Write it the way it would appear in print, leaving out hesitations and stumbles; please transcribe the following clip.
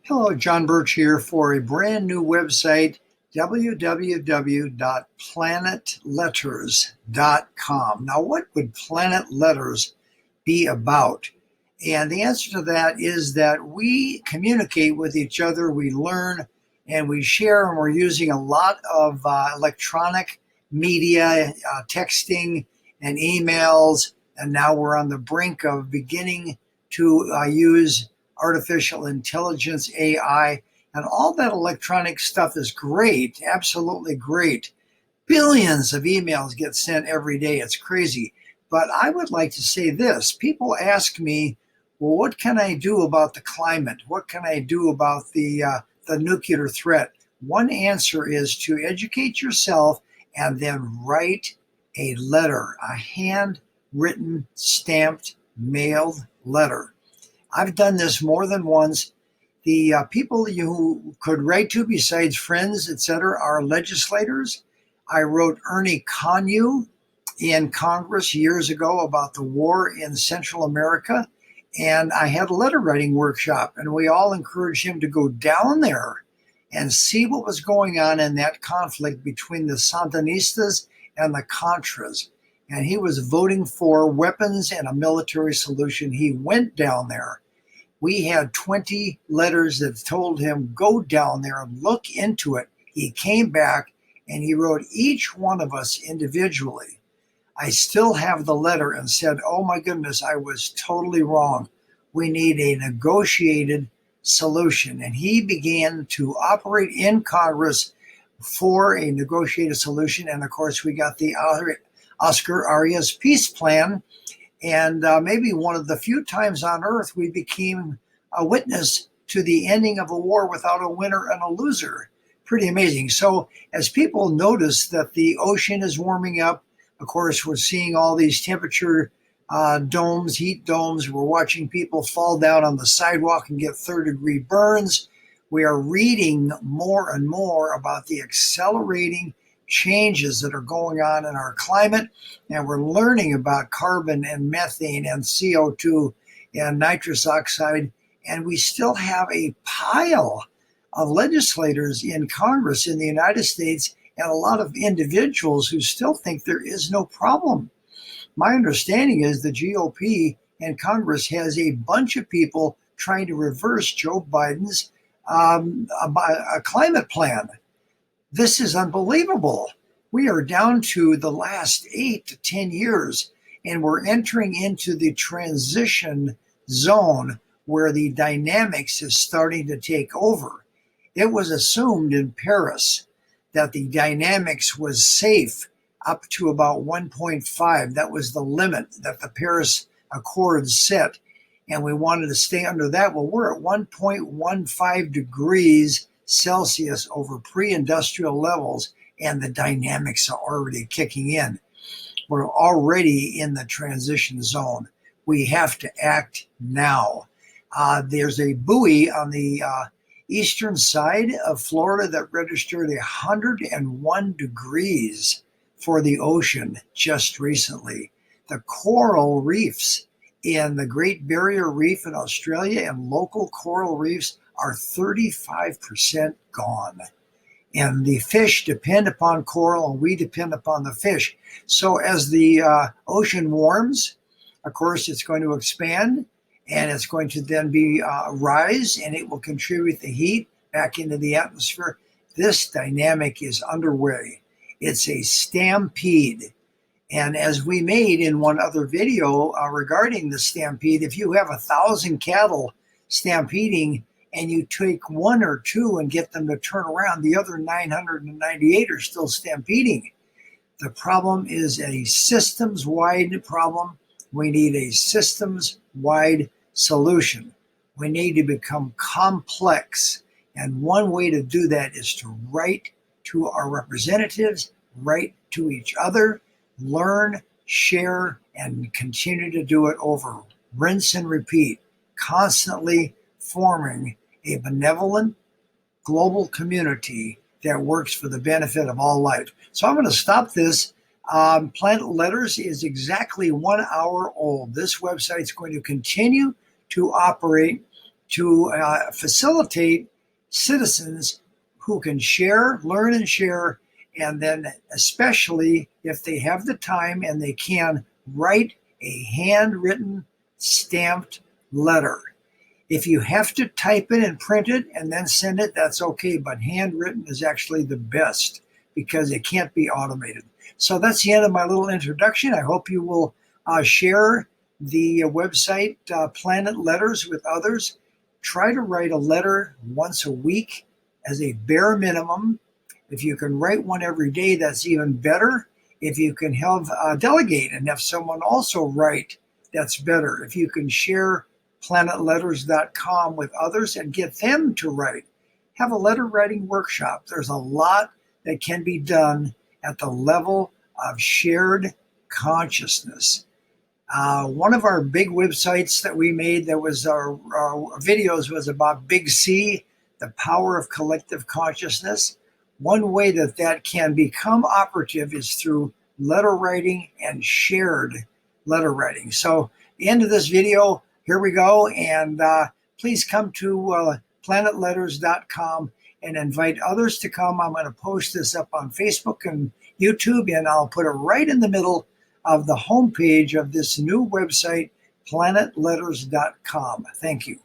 Hello, John Birch here for a brand new website, www.planetletters.com. Now, what would Planet Letters be about? And the answer to that is that we communicate with each other, we learn, and we share, and we're using a lot of electronic media, texting, and emails. And now we're on the brink of beginning to use artificial intelligence, AI, and all that electronic stuff is great, absolutely great. Billions of emails get sent every day. It's crazy. But I would like to say this. People ask me, well, what can I do about the climate? What can I do about the nuclear threat? One answer is to educate yourself and then write a letter, a handwritten, stamped, mailed letter. I've done this more than once. The people you could write to, besides friends, etc., are legislators. I wrote Ernie Conyu in Congress years ago about the war in Central America, and I had a letter writing workshop, and we all encouraged him to go down there and see what was going on in that conflict between the Sandinistas and the Contras. And he was voting for weapons and a military solution. He went down there. We had 20 letters that told him, go down there and look into it. He came back and he wrote each one of us individually. I still have the letter and said, oh my goodness, I was totally wrong. We need a negotiated solution. And he began to operate in Congress for a negotiated solution. And of course, we got the Oscar Arias peace plan. And maybe one of the few times on earth we became a witness to the ending of a war without a winner and a loser. Pretty amazing. So as people notice that the ocean is warming up, of course, we're seeing all these temperature domes, heat domes. We're watching people fall down on the sidewalk and get third-degree burns. We are reading more and more about the accelerating changes that are going on in our climate, and we're learning about carbon and methane and CO2 and nitrous oxide, and we still have a pile of legislators in Congress in the United States and a lot of individuals who still think there is no problem. My understanding is the GOP and Congress has a bunch of people trying to reverse Joe Biden's a climate plan. This is unbelievable. We are down to the last 8 to 10 years, and we're entering into the transition zone where the dynamics is starting to take over. It was assumed in Paris that the dynamics was safe up to about 1.5. That was the limit that the Paris Accords set, and we wanted to stay under that. Well, we're at 1.15 degrees Celsius over pre-industrial levels, and the dynamics are already kicking in. We're already in the transition zone. We have to act now. There's a buoy on the eastern side of Florida that registered 101 degrees for the ocean just recently. The coral reefs in the Great Barrier Reef in Australia and local coral reefs are 35% gone. And the fish depend upon coral, and we depend upon the fish. So as the ocean warms, of course, it's going to expand, and it's going to then be rise, and it will contribute the heat back into the atmosphere. This dynamic is underway. It's a stampede. And as we made in one other video regarding the stampede, if you have 1,000 cattle stampeding and you take one or two and get them to turn around, the other 998 are still stampeding. The problem is a systems-wide problem. We need a systems-wide solution. We need to become complex. And one way to do that is to write to our representatives, write to each other, learn, share, and continue to do it over. Rinse and repeat, constantly forming a benevolent global community that works for the benefit of all life. So I'm going to stop this. Planet Letters is exactly 1 hour old. This website is going to continue to operate to facilitate citizens who can share, learn, and share, and then especially if they have the time and they can, write a handwritten, stamped letter. If you have to type it and print it and then send it, that's okay, but handwritten is actually the best because it can't be automated. So that's the end of my little introduction. I hope you will share the website Planet Letters with others. Try to write a letter once a week as a bare minimum. If you can write one every day, that's even better. If you can have delegate and have someone also write, that's better. If you can share planetletters.com with others and get them to write, have a letter writing workshop. There's a lot that can be done at the level of shared consciousness. One of our big websites that we made that was our videos was about Big C, the power of collective consciousness. One way that that can become operative is through letter writing and shared letter writing. So the end of this video, here we go. And please come to planetletters.com and invite others to come. I'm going to post this up on Facebook and YouTube, and I'll put it right in the middle of the homepage of this new website, planetletters.com. Thank you.